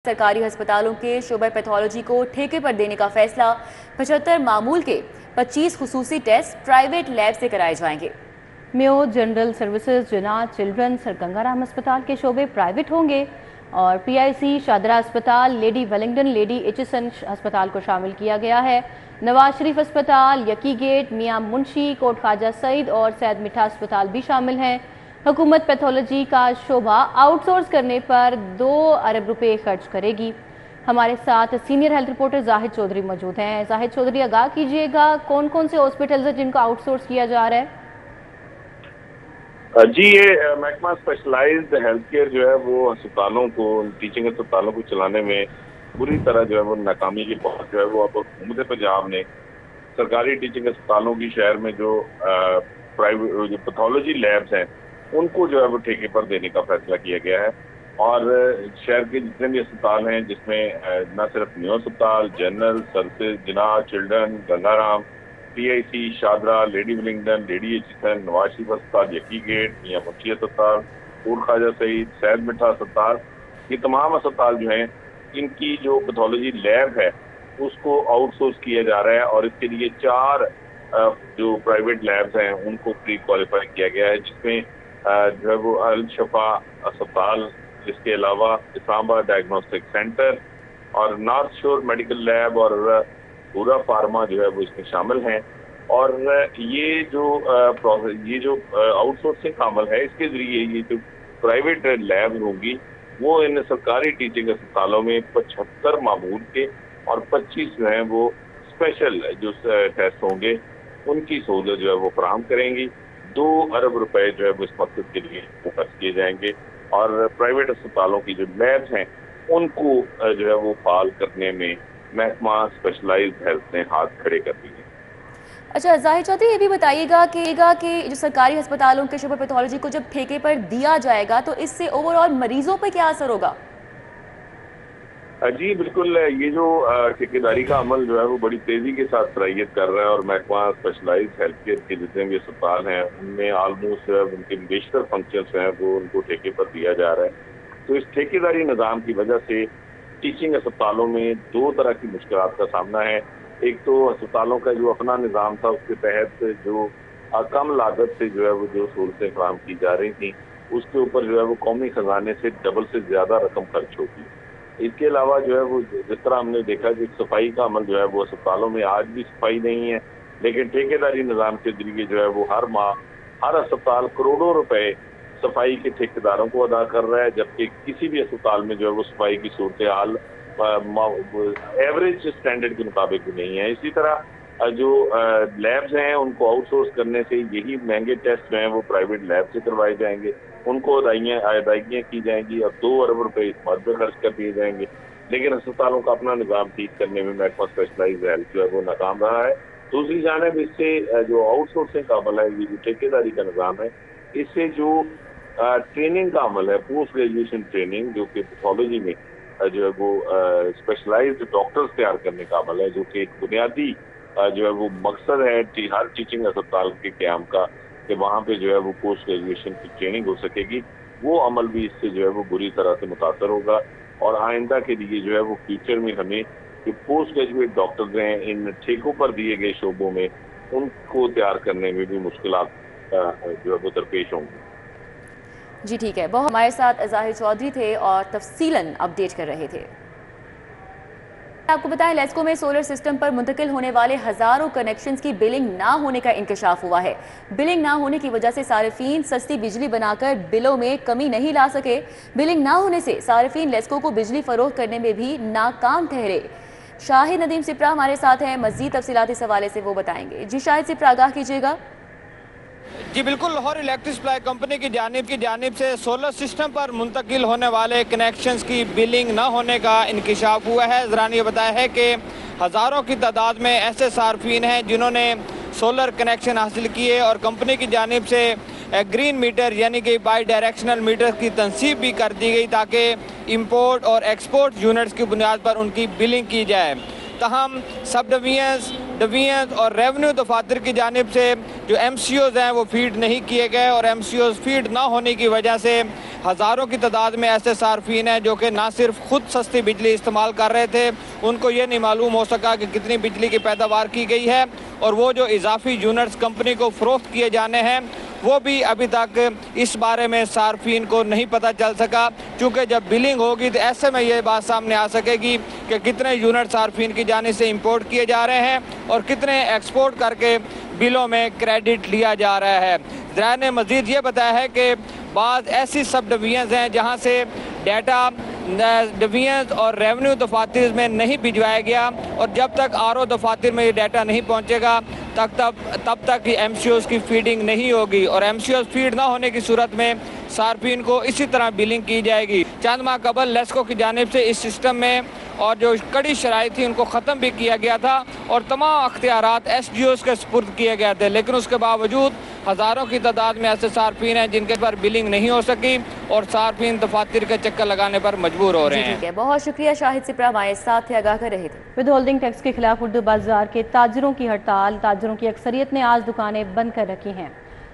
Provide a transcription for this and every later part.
सरकारी अस्पतालों के शोबे पैथोलॉजी को ठेके पर देने का फैसला। 75 मामूल के 25 खुसूसी टेस्ट प्राइवेट लैब से कराए जाएंगे। Mayo general services, Jinnah children, sir Gangaram अस्पताल के शोबे प्राइवेट होंगे और PIC, शादरा अस्पताल, लेडी वेलिंगटन, लेडी एचिसन अस्पताल को शामिल किया गया है। नवाज शरीफ अस्पताल, यकी गेट, मियां मुंशी, कोट ख्वाजा सईद और सैयद मिठा अस्पताल भी शामिल हैं। हुकूमत पैथोलॉजी का शोबा आउटसोर्स करने पर 2 अरब रुपए खर्च करेगी। हमारे साथ senior health reporter Zahid Chaudhary मौजूद हैं। जाहिद चौधरी, आगाह कीजिएगा, कौन कौन से हॉस्पिटल्स हैं जिनको आउटसोर्स किया जा रहा है? जी, ये महकमा स्पेशलाइज्ड हेल्थ केयर जो है वो अस्पतालों को, टीचिंग अस्पतालों को चलाने में बुरी तरह जो है वो नाकामी की पहुंच जो है वो अब हुकूमत पंजाब ने सरकारी टीचिंग अस्पतालों की शहर में जो प्राइवेट जो पैथोलॉजी लैब्स हैं उनको जो है वो ठेके पर देने का फैसला किया गया है। और शहर के जितने भी अस्पताल हैं जिसमें न सिर्फ मेयो अस्पताल, general services, Jinnah children, Gangaram, PIC, Shahdara, lady Wellington, lady Aitchison, Nawaz Sharif अस्पताल, यकी गेट, मियां मुंशी अस्पताल, कोट ख्वाजा सईद, सैयद मिठा अस्पताल, ये तमाम अस्पताल जो हैं इनकी जो पैथोलॉजी लैब है उसको आउटसोर्स किया जा रहा है। और इसके लिए 4 जो प्राइवेट लैब्स हैं उनको प्री क्वालिफाई किया गया है, जिसमें जो है वो अल शफा अस्पताल, इसके अलावा इस्लामाबाद डायग्नोस्टिक सेंटर और नॉर्थ शोर मेडिकल लैब और पूरा फार्मा जो है वो इसमें शामिल हैं। और ये जो आउटसोर्सिंग का अमल है, इसके जरिए ये जो प्राइवेट लैब होंगी वो इन सरकारी टीचिंग अस्पतालों में 75 मामूल के और 25 जो हैं वो स्पेशल जो टेस्ट होंगे उनकी सहूलत जो है वो फराहम करेंगी। 2 अरब रुपए जो है वो इस मकसद के लिए वो खर्च किए जाएंगे और प्राइवेट अस्पतालों की जो लैब्स हैं उनको जो है वो फाल करने में महकमा स्पेशलाइज्ड हेल्थ ने हाथ खड़े कर दिए। अच्छा जाहिद चौधरी, ये भी बताइएगा कि जो सरकारी अस्पतालों के शोबे पैथोलॉजी को जब ठेके पर दिया जाएगा तो इससे ओवरऑल मरीजों पर क्या असर होगा? जी बिल्कुल, ये जो ठेकेदारी का अमल जो है वो बड़ी तेजी के साथ सराहियत कर रहा है और महकमा स्पेशलाइज्ड हेल्थ केयर के जितने भी अस्पताल हैं उनमें ऑलमोस्ट उनके बेशतर फंक्शंस हैं वो उनको ठेके पर दिया जा रहा है। तो इस ठेकेदारी निज़ाम की वजह से टीचिंग अस्पतालों में 2 तरह की मुश्किलात का सामना है। एक तो अस्पतालों का जो अपना निज़ाम था उसके तहत जो कम लागत से जो है वो जो सहूलतें फराहम की जा रही थी उसके ऊपर जो है वो कौमी खजाने से डबल से ज़्यादा रकम खर्च होगी। इसके अलावा जो है वो जिस तरह हमने देखा कि सफाई का अमल जो है वो अस्पतालों में आज भी सफाई नहीं है, लेकिन ठेकेदारी निज़ाम के जरिए जो है वो हर माह हर अस्पताल करोड़ों रुपए सफाई के ठेकेदारों को अदा कर रहा है, जबकि किसी भी अस्पताल में जो है वो सफाई की सूरत हाल एवरेज स्टैंडर्ड के मुताबिक भी नहीं है। इसी तरह जो लैब्स हैं उनको आउटसोर्स करने से यही महंगे टेस्ट जो हैं वो प्राइवेट लैब से करवाए जाएंगे, उनको अदायगियाँ की जाएंगी और 2 अरब रुपए इस बात पर खर्च कर दिए जाएंगे। लेकिन अस्पतालों का अपना निज़ाम ठीक करने में महकमा स्पेशलाइज्ड हेल्थ जो है वो नाकाम रहा है। दूसरी जानिब इससे जो आउटसोर्सिंग का अमल है, ये जो ठेकेदारी का निज़ाम है, इससे जो ट्रेनिंग का अमल है, पोस्ट ग्रेजुएशन ट्रेनिंग जो कि पैथोलॉजी में जो है वो स्पेशलाइज्ड डॉक्टर्स तैयार करने का अमल है, जो कि एक बुनियादी जो है वो मकसद है हर टीचिंग अस्पताल के क़याम का कि वहाँ पे जो है वो पोस्ट ग्रेजुएशन की ट्रेनिंग हो सकेगी, वो अमल भी इससे जो है वो बुरी तरह से मुतासर होगा। और आइंदा के लिए जो है वो फ्यूचर में हमें जो पोस्ट ग्रेजुएट डॉक्टर्स हैं इन ठेकों पर दिए गए शोबों में उनको तैयार करने में भी मुश्किलात जो है वो दरपेश होंगी। जी ठीक है, बहुत हमारे साथ जाहिद चौधरी थे और तफसीलन अपडेट कर रहे थे। आपको बताएं, लेस्को में सोलर सिस्टम पर मुंतकिल होने वाले हजारों कनेक्शंस की बिलिंग ना होने का इंकशाफ हुआ है। बिलिंग ना होने की वजह से सारिफीन सस्ती बिजली बनाकर बिलों में कमी नहीं ला सके। बिलिंग ना होने से सारिफीन लेस्को को बिजली फरोख्त करने में भी नाकाम ठहरे। शाहिद नदीम सिप्रा हमारे साथ हैं, मजीद तफसीलात इस हवाले से वो बताएंगे। जी शाहिद सिप्रा, आगाह कीजिएगा। जी बिल्कुल, लाहौर इलेक्ट्रिक सप्लाई कंपनी की जानिब से सोलर सिस्टम पर मुंतकिल होने वाले कनेक्शंस की बिलिंग न होने का इंकशाफ हुआ है। ज़रान ये बताया है कि हज़ारों की तादाद में ऐसे सार्फिन हैं जिन्होंने सोलर कनेक्शन हासिल किए और कंपनी की जानिब से ग्रीन मीटर यानी कि बाई डायरेक्शनल मीटर की तनसीब भी कर दी गई ताकि इम्पोर्ट और एक्सपोर्ट यूनिट्स की बुनियाद पर उनकी बिलिंग की जाए। तहम सब डिवीजन और रेवेन्यू दफातर की जानिब से जो MCOs हैं वो फीड नहीं किए गए और MCOs फीड ना होने की वजह से हज़ारों की तादाद में ऐसे सार्फिन हैं जो कि ना सिर्फ खुद सस्ती बिजली इस्तेमाल कर रहे थे, उनको ये नहीं मालूम हो सका कि कितनी बिजली की पैदावार की गई है, और वो जो इजाफी यूनिट्स कंपनी को फ़रोख्त किए जाने हैं वो भी अभी तक इस बारे में सार्फिन को नहीं पता चल सका। क्योंकि जब बिलिंग होगी तो ऐसे में ये बात सामने आ सकेगी कि कितने यूनिट सार्फिन की जाने से इंपोर्ट किए जा रहे हैं और कितने एक्सपोर्ट करके बिलों में क्रेडिट लिया जा रहा है। ज़रा ने मज़ीद ये बताया है कि बाद ऐसी सब डिवीजन्स हैं जहाँ से डाटा डिवीजन्स और रेवेन्यू दफातर में नहीं भिजवाया गया, और जब तक आरओ दफातर में ये डाटा नहीं पहुँचेगा तब तक MCOs की फीडिंग नहीं होगी, और MCOs फीड ना होने की सूरत में सार्फिन को इसी तरह बिलिंग की जाएगी। चंद माह कबल लेस्को की जानिब से इस सिस्टम में और जो कड़ी शराइत थी उनको ख़त्म भी किया गया था और तमाम अख्तियारात SDOs के सुपुर्द किए गए थे, लेकिन उसके बावजूद हज़ारों की तादाद में ऐसे सार्फिन हैं जिनके पर बिलिंग नहीं हो सकी और सार्फिन दफातर के चक्कर लगाने पर मजबूर हो रहे हैं। बहुत शुक्रिया शाहिद सिप्रा हमारे साथ आगाह कर रहे थे। विद होल्डिंग टैक्स के खिलाफ उर्दू बाजार के ताजरों की हड़ताल, ताजरों की अक्सरियत ने आज दुकानें बंद कर रखी हैं।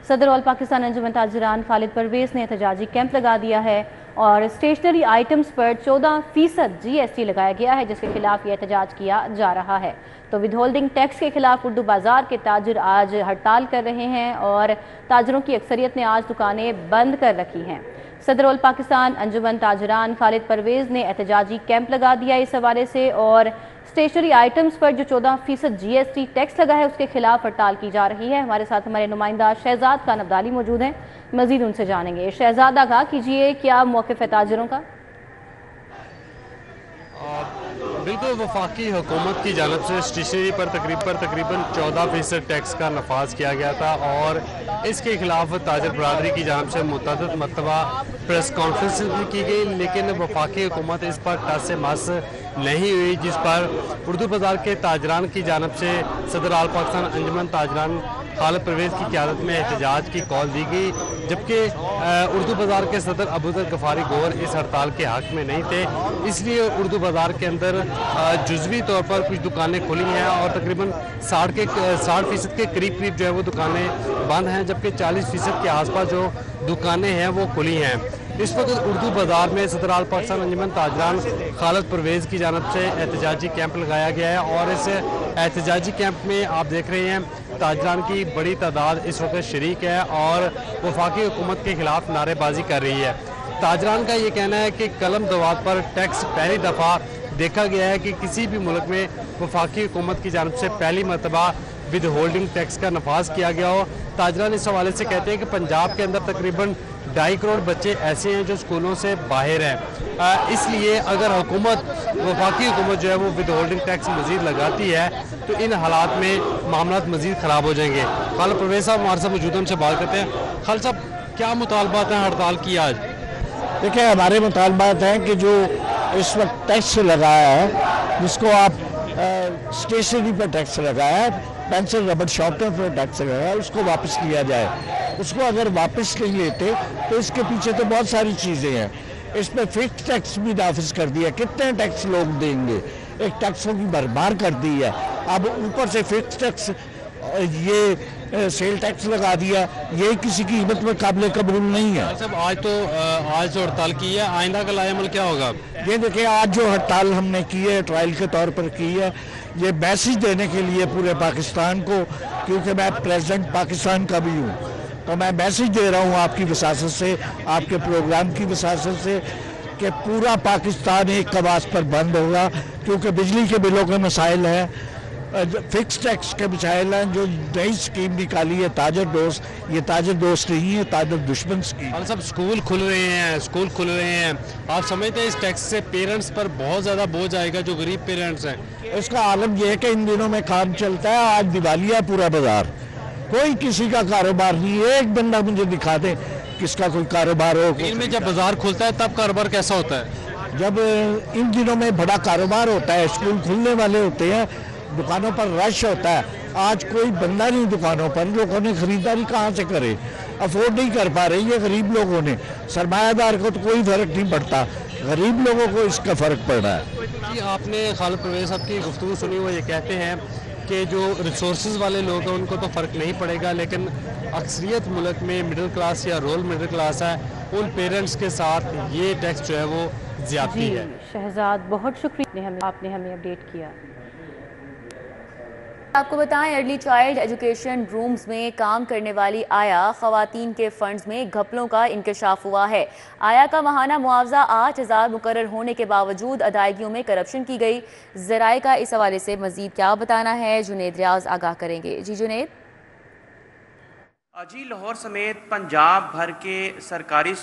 सदर ऑल पाकिस्तान अंजुमन ताजरान खालिद परवेज़ ने एहतजाजी कैंप लगा दिया है और स्टेशनरी आइटम्स पर 14% GST लगाया गया है, जिसके खिलाफ ये एहतजाज किया जा रहा है। तो विद होल्डिंग टैक्स के खिलाफ उर्दू बाजार के ताजर आज हड़ताल कर रहे हैं और ताजरों की अक्सरियत ने आज दुकानें बंद कर रखी हैं। सदर ऑल पाकिस्तान अंजुमन ताजरान खालिद परवेज़ ने एहतजाजी कैंप लगा दिया इस हवाले से, और स्टेशनरी आइटम्स पर जो 14% GST टैक्स लगा है उसके खिलाफ हड़ताल की जा रही है। हमारे साथ हमारे नुमाइंदा शहजाद खान अब्दाली मौजूद हैं, मजीद उनसे जानेंगे। शहजाद आगाह कीजिए, क्या मौक़िफ़ है ताजरों का? बिल्कुल, वफाकी हुकूमत की जानब से स्टेशनरी पर तकरीबन 14% टैक्स का नफाज किया गया था और इसके खिलाफ ताजर बरादरी की जानब से मुतअद्दिद मरतबा प्रेस कॉन्फ्रेंस भी की गई, लेकिन वफाकी हुकूमत इस पर टस से मस नहीं हुई, जिस पर उर्दू बाज़ार के ताजरान की जानब से सदर आल पाकिस्तान अंजुमन ताजरान खालिद परवेज़ की क़यादत में एहतजाज की कॉल दी गई, जबकि उर्दू बाज़ार के सदर अबूज़र गफ़ारी गौर इस हड़ताल के हक़ में नहीं थे। इसलिए उर्दू बाज़ार के अंदर जुज़वी तौर पर कुछ दुकानें खुली हैं और तकरीबन 60% के करीब जो है वो दुकानें बंद हैं, जबकि 40% के आसपास जो दुकानें हैं वो खुली हैं। इस वक्त उर्दू बाज़ार में सदर आल पाकिस्तान अंजुमन ताजरान खालिद परवेज़ की जानब से एहतजाजी कैंप लगाया गया है और इस एहतजाजी कैंप में आप देख रहे हैं ताजरान की बड़ी तादाद इस वक्त शरीक है और वफाकी हुकूमत के खिलाफ नारेबाजी कर रही है। ताजरान का ये कहना है कि कलम दवात पर टैक्स पहली दफ़ा देखा गया है कि किसी भी मुल्क में वफाकी हुकूमत की जानब से पहली मरतबा विद होल्डिंग टैक्स का नफाज किया गया हो। ताजरान इस हवाले से कहते हैं कि पंजाब के अंदर तकरीबन 2.5 करोड़ बच्चे ऐसे हैं जो स्कूलों से बाहर हैं, इसलिए अगर हुकूमत वफाकी हुकूमत जो है वो विद होल्डिंग टैक्स मज़ीद लगाती है तो इन हालात में मामला मज़ीद ख़राब हो जाएंगे। खालिद परवेज़ साहब हमारे साथ मौजूद हैं, उनसे बात करते हैं। खालिद साहब, क्या मुतालबात हैं हड़ताल की आज? देखिए, हमारे मुतालबात हैं कि जो इस वक्त टैक्स लगाया है, जिसको आप स्टेशनरी पर टैक्स लगाया है, पेंसिल रबड़ शॉर्पनर पर टैक्स लगाया है, उसको वापस लिया जाए। उसको अगर वापस नहीं लेते तो इसके पीछे तो बहुत सारी चीज़ें हैं। इसमें फिक्स टैक्स भी नाफिज कर दिया, कितने टैक्स लोग देंगे, एक टैक्सों की भरमार कर दी है। अब ऊपर से फिक्स टैक्स, ये सेल टैक्स लगा दिया, ये किसी की कीमत में काबिल कबूल नहीं है। सब आज जो हड़ताल की है, आइंदा का लाएमल क्या होगा? ये देखिए, आज जो हड़ताल हमने की है ट्रायल के तौर पर की है, ये मैसेज देने के लिए पूरे पाकिस्तान को, क्योंकि मैं प्रेसिडेंट पाकिस्तान का भी हूँ, तो मैं मैसेज दे रहा हूँ आपकी वसासत से, आपके प्रोग्राम की वसासत से, कि पूरा पाकिस्तान एक आवाज़ पर बंद होगा, क्योंकि बिजली के बिलों के मसाइल हैं, फिक्स टैक्स के मसाइल हैं। जो नई स्कीम निकाली है ताजर दोस्त, ये ताजर दोस्त नहीं है, ताजर दुश्मन स्कीम। सब स्कूल खुल रहे हैं, आप समझते हैं इस टैक्स से पेरेंट्स पर बहुत ज़्यादा बोझ आएगा, जो गरीब पेरेंट्स हैं? इसका आलम यह है कि इन दिनों में काम चलता है, आज दिवालिया पूरा बाजार, कोई किसी का कारोबार नहीं है। एक बंदा मुझे दिखा दे किसका कोई कारोबार हो। इनमें जब बाजार खुलता है तब कारोबार कैसा होता है? जब इन दिनों में बड़ा कारोबार होता है, स्कूल खुलने वाले होते हैं, दुकानों पर रश होता है। आज कोई बंदा नहीं दुकानों पर, लोगों ने खरीदारी कहाँ से करे, अफोर्ड नहीं कर पा रही है गरीब लोगों ने। सरमायादार को तो कोई फर्क नहीं पड़ता, गरीब लोगों को इसका फर्क पड़ रहा है। जी, आपने खालिद परवेज़ साहब की गुफ्तगू सुनी, वो ये कहते हैं कि जो रिसोर्सेज वाले लोग हैं उनको तो फ़र्क नहीं पड़ेगा, लेकिन अक्सरियत मुल्क में मिडिल क्लास या रूरल मिडिल क्लास है, उन पेरेंट्स के साथ ये टैक्स जो है वो ज़्यादती है। शहजाद, बहुत शुक्रिया, आपने हमें अपडेट किया। आपको बताएं, अर्ली चाइल्ड एजुकेशन रूम्स में काम करने वाली आया खवातीन के फंड्स में घपलों का इंकशाफ हुआ है। आया का माहाना मुआवजा 8,000 मुकर्रर होने के बावजूद अदायगियों में करप्शन की गई। ज़राए का इस हवाले से मजीद क्या बताना है, जुनेद रियाज आगाह करेंगे। जी जुनेद। जी, लाहौर समेत पंजाब भर के सरकारी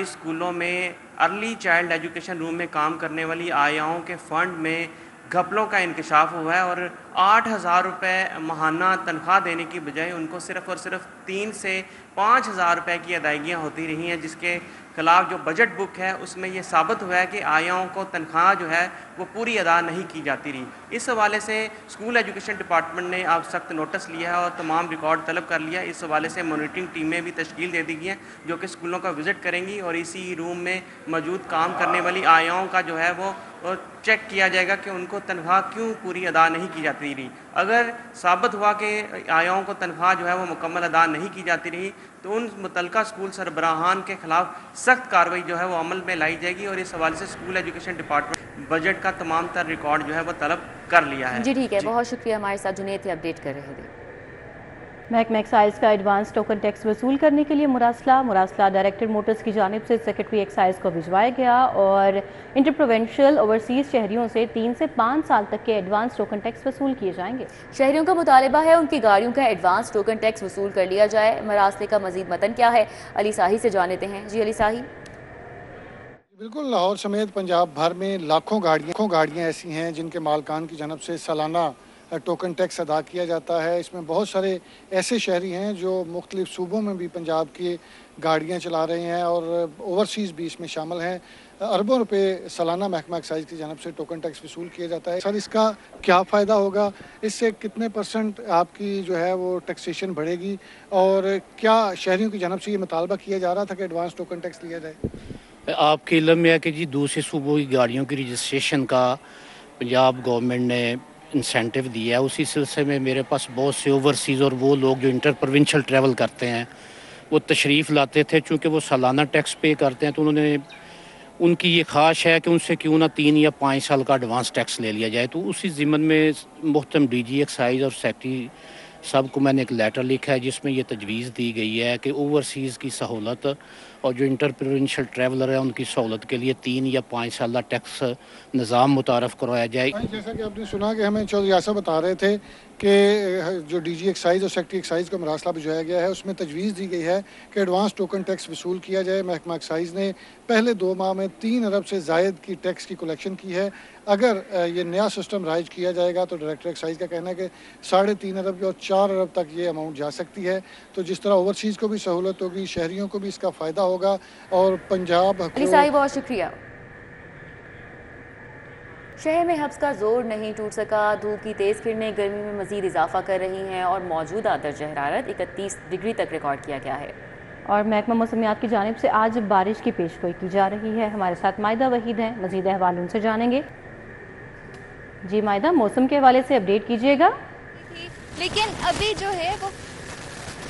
स्कूलों में अर्ली चाइल्ड एजुकेशन रूम में काम करने वाली आयाओं के फ़ंड में घपलों का इंकशाफ हुआ है और 8,000 रुपये माहाना तनख्वाह देने की बजाय उनको सिर्फ़ और सिर्फ 3 से 5,000 रुपये की अदायगियाँ होती रही हैं, जिसके खिलाफ जो बजट बुक है उसमें ये साबित हुआ है कि आयाओं को तनख्वाह जो है वो पूरी अदा नहीं की जाती रही। इस हवाले से स्कूल एजुकेशन डिपार्टमेंट ने अब सख्त नोटिस लिया है और तमाम रिकॉर्ड तलब कर लिया। इस हवाले से मॉनिटरिंग टीमें भी तश्कील दे दी गई हैं जो कि स्कूलों का विज़िट करेंगी और इसी रूम में मौजूद काम करने वाली आयाओं का जो है वो चेक किया जाएगा कि उनको तनख्वाह क्यों पूरी अदा नहीं की जाती रही। अगर साबित हुआ कि आयाओं को तनख्वाह जो है वो मुकम्मल अदा नहीं की जाती रही तो उन मुतल्लिका स्कूल सरबराहान के खिलाफ सख्त कार्रवाई जो है वो अमल में लाई जाएगी और इस हवाले से स्कूल एजुकेशन डिपार्टमेंट बजट का तमाम तर रिकॉर्ड जो है वो तलब कर लिया है। जी ठीक है, बहुत शुक्रिया, हमारे साथ जुनेद थे, अपडेट कर रहे थे। महकमा एक्साइज का एडवांस टोकन टैक्स वसूल करने के लिए मुरासला डायरेक्टर मोटर्स की जानिब से सेक्रेटरी एक्साइज को भिजवाया गया और इंटर प्रोविंशियल ओवरसीज शहरियों से 3 से 5 साल तक के एडवांस टोकन टैक्स वसूल किए जाएंगे। शहरियों का मुतालबा है उनकी गाड़ियों का एडवांस टोकन टैक्स वसूल कर लिया जाए। मरासले का मजीद मतन क्या है, अली साही से जानते हैं। जी अली साही। बिल्कुल, लाहौर समेत पंजाब भर में लाखों गाड़ियाँ ऐसी हैं जिनके मालकान की जानब से सालाना टोकन टैक्स अदा किया जाता है। इसमें बहुत सारे ऐसे शहरी हैं जो मुख्तलिफ सूबों में भी पंजाब की गाड़ियाँ चला रहे हैं और ओवरसीज़ भी इसमें शामिल हैं। अरबों रुपए सालाना महकमा एक्साइज की जानब से टोकन टैक्स वसूल किया जाता है। सर, इसका क्या फ़ायदा होगा, इससे कितने % आपकी जो है वो टैक्सेशन बढ़ेगी और क्या शहरियों की जानब से ये मुतालबा किया जा रहा था कि एडवांस टोकन टैक्स लिया जाए? आपके इल्म में है कि जी दूसरे सूबों की गाड़ियों की रजिस्ट्रेशन का पंजाब गवर्नमेंट ने इंसेंटिव दिया है। उसी सिलसिले में मेरे पास बहुत से ओवरसीज़ और वो लोग जो इंटर प्रोविंशियल ट्रैवल करते हैं वो तशरीफ़ लाते थे। चूँकि वो सालाना टैक्स पे करते हैं तो उनकी ये ख्वाहिश है कि उनसे क्यों ना 3 या 5 साल का एडवांस टैक्स ले लिया जाए। तो उसी ज़िम्मन में मुहतरम DG एक्साइज और सेक्रेटरी साहब को मैंने एक लेटर लिखा है जिसमें ये तजवीज़ दी गई है कि ओवरसीज़ की सहूलत और जो इंटर प्रोविंशियल ट्रैवलर है उनकी सहूलत के लिए 3 या 5 साल टैक्स निज़ाम मुतारफ़ करवाया जाए। जैसा कि आपने सुना कि हमें चौधरी यासर बता रहे थे कि जो DG एक्साइज और सेक्रेटरी एक्साइज को मरासला भिजवाया गया है उसमें तजवीज़ दी गई है कि एडवांस टोकन टैक्स वसूल किया जाए। महकमा एक्साइज ने पहले 2 माह में 3 अरब से ज़ायद की टैक्स की कलेक्शन की है। अगर ये नया सिस्टम राइज किया जाएगा तो डायरेक्टर एक्साइज का कहना है कि 3.5 अरब और 4 अरब तक ये अमाउंट जा सकती है। तो जिस तरह ओवरसीज़ को भी सहूलत होगी, शहरियों को भी इसका फ़ायदा होगा और पंजाब। बहुत शुक्रिया। शहर में हब्स का जोर नहीं टूट सका। धूप की तेज़ किरणें गर्मी में मजीद इजाफा कर रही हैं और मौजूदा दर्जा हरारत 31 डिग्री तक रिकॉर्ड किया गया है। और महकमा मौसमियात की जानिब से आज बारिश की पेशगोई की जा रही है। हमारे साथ मायदा वहीद हैं, मजीद अहवाल उनसे जानेंगे। जी मायदा, मौसम के हवाले से अपडेट कीजिएगा। लेकिन अभी जो है वो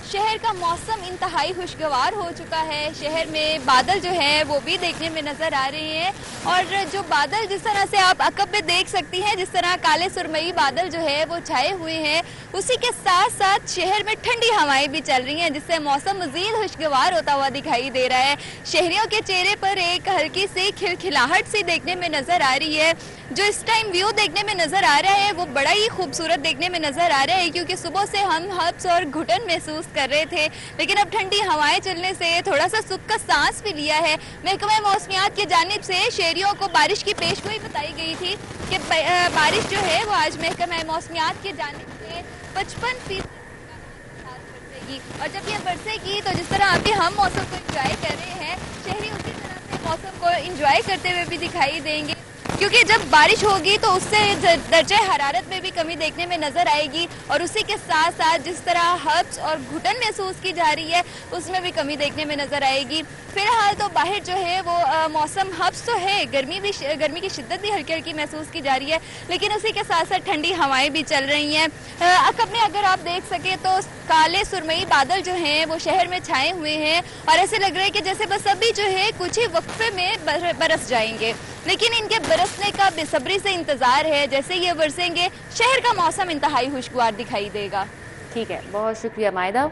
शहर का मौसम इंतहाई खुशगवार हो चुका है। शहर में बादल जो है वो भी देखने में नज़र आ रहे हैं और जो बादल जिस तरह से आप अकब में देख सकती हैं, जिस तरह काले सुरमई बादल जो है वो छाए हुए हैं, उसी के साथ साथ शहर में ठंडी हवाएं भी चल रही हैं जिससे मौसम मज़ीद खुशगवार होता हुआ दिखाई दे रहा है। शहरियों के चेहरे पर एक हल्की सी खिलखिलाहट सी देखने में नज़र आ रही है। जो इस टाइम व्यू देखने में नज़र आ रहा है वो बड़ा ही खूबसूरत देखने में नज़र आ रहा है क्योंकि सुबह से हम हब्स और घुटन महसूस कर रहे थे, लेकिन अब ठंडी हवाएं चलने से थोड़ा सा सुख का सांस भी लिया है। महकमा मौसमियात की जानिब से शहरियों को बारिश की पेशगोई बताई गई थी कि बारिश जो है वो आज महकमा मौसमियात की जानिब से 55% बरसेगी और जब ये बरसेगी तो जिस तरह अभी हम मौसम को इंजॉय कर रहे हैं, शहरी उसी तरह से मौसम को इंजॉय करते हुए भी दिखाई देंगे। क्योंकि जब बारिश होगी तो उससे दर्जे हरारत में भी कमी देखने में नजर आएगी और उसी के साथ साथ जिस तरह हब्स और घुटन महसूस की जा रही है उसमें भी कमी देखने में नजर आएगी। फिलहाल तो बाहर जो है वो मौसम हब्स तो है, गर्मी की शिद्दत भी हल्की हल्की महसूस की जा रही है, लेकिन उसी के साथ साथ ठंडी हवाएं भी चल रही हैं। अगर आप देख सके तो काले सुरमई बादल जो हैं वो शहर में छाए हुए हैं और ऐसे लग रहा है कि जैसे बस अभी जो है कुछ ही वक्फे में बरस जाएंगे, लेकिन इनके बरसने का बेसब्री से इंतजार है। जैसे ये बरसेंगे शहर का मौसम इंतहाई खुशगवार दिखाई देगा। ठीक है, बहुत शुक्रिया मायदा।